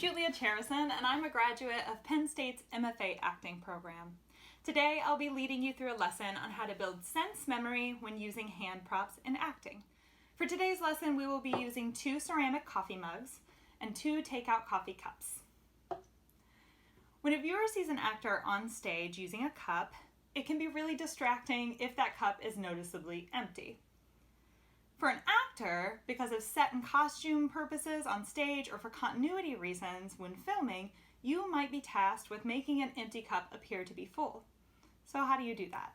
Julia Chereson, and I'm a graduate of Penn State's MFA acting program. Today, I'll be leading you through a lesson on how to build sense memory when using hand props in acting. For today's lesson, we will be using 2 ceramic coffee mugs and 2 takeout coffee cups. When a viewer sees an actor on stage using a cup, it can be really distracting if that cup is noticeably empty. For an actor, because of set and costume purposes on stage or for continuity reasons when filming, you might be tasked with making an empty cup appear to be full. So how do you do that?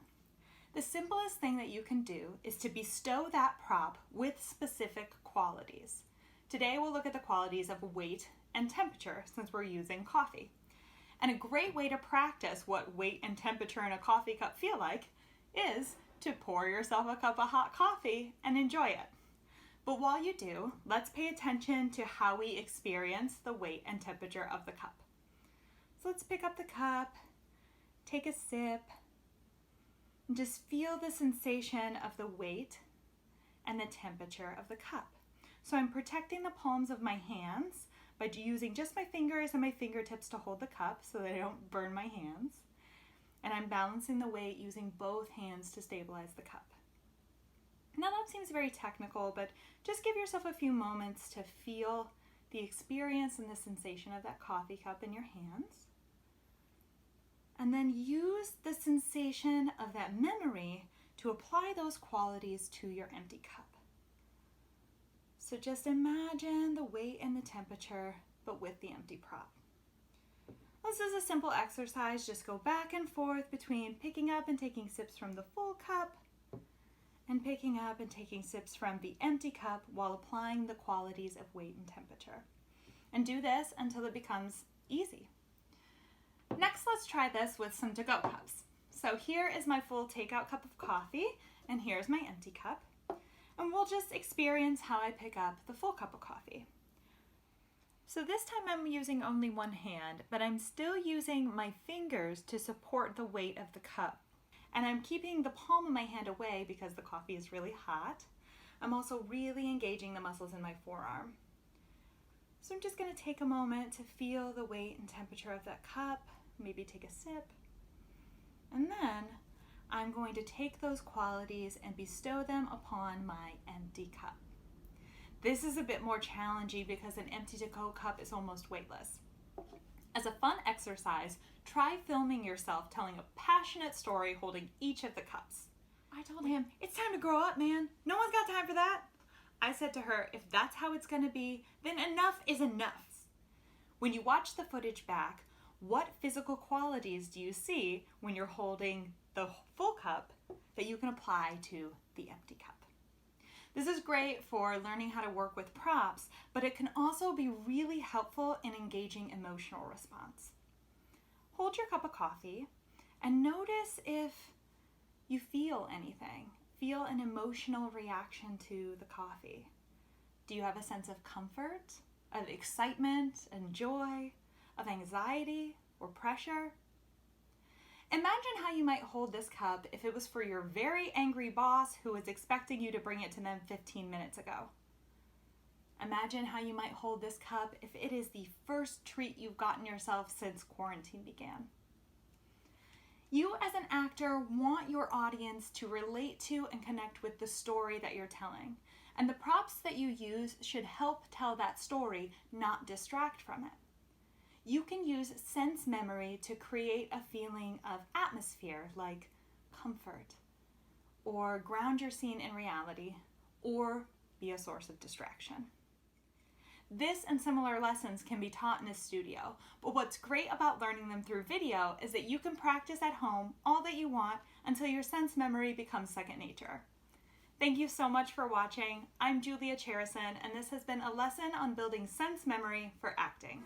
The simplest thing that you can do is to bestow that prop with specific qualities. Today we'll look at the qualities of weight and temperature since we're using coffee. And a great way to practice what weight and temperature in a coffee cup feel like is to pour yourself a cup of hot coffee and enjoy it. But while you do, let's pay attention to how we experience the weight and temperature of the cup. So let's pick up the cup, take a sip, and just feel the sensation of the weight and the temperature of the cup. So I'm protecting the palms of my hands by using just my fingers and my fingertips to hold the cup so that I don't burn my hands. And I'm balancing the weight using both hands to stabilize the cup. Now that seems very technical, but just give yourself a few moments to feel the experience and the sensation of that coffee cup in your hands. And then use the sensation of that memory to apply those qualities to your empty cup. So just imagine the weight and the temperature, but with the empty prop. This is a simple exercise. Just go back and forth between picking up and taking sips from the full cup and picking up and taking sips from the empty cup while applying the qualities of weight and temperature. And do this until it becomes easy. Next, let's try this with some to-go cups. So here is my full takeout cup of coffee, and here's my empty cup. And we'll just experience how I pick up the full cup of coffee. So this time I'm using only one hand, but I'm still using my fingers to support the weight of the cup. And I'm keeping the palm of my hand away because the coffee is really hot. I'm also really engaging the muscles in my forearm. So I'm just going to take a moment to feel the weight and temperature of that cup, maybe take a sip. And then I'm going to take those qualities and bestow them upon my empty cup. This is a bit more challenging because an empty to-go cup is almost weightless. As a fun exercise, try filming yourself telling a passionate story holding each of the cups. I told him, "It's time to grow up, man. No one's got time for that." I said to her, "If that's how it's going to be, then enough is enough." When you watch the footage back, what physical qualities do you see when you're holding the full cup that you can apply to the empty cup? This is great for learning how to work with props, but it can also be really helpful in engaging emotional response. Hold your cup of coffee and notice if you feel anything. Feel an emotional reaction to the coffee. Do you have a sense of comfort, of excitement and joy, of anxiety or pressure? Imagine how you might hold this cup if it was for your very angry boss who was expecting you to bring it to them 15 minutes ago. Imagine how you might hold this cup if it is the first treat you've gotten yourself since quarantine began. You as an actor want your audience to relate to and connect with the story that you're telling. And the props that you use should help tell that story, not distract from it. You can use sense memory to create a feeling of atmosphere like comfort, or ground your scene in reality, or be a source of distraction. This and similar lessons can be taught in a studio, but what's great about learning them through video is that you can practice at home all that you want until your sense memory becomes second nature. Thank you so much for watching. I'm Julia Chereson, and this has been a lesson on building sense memory for acting.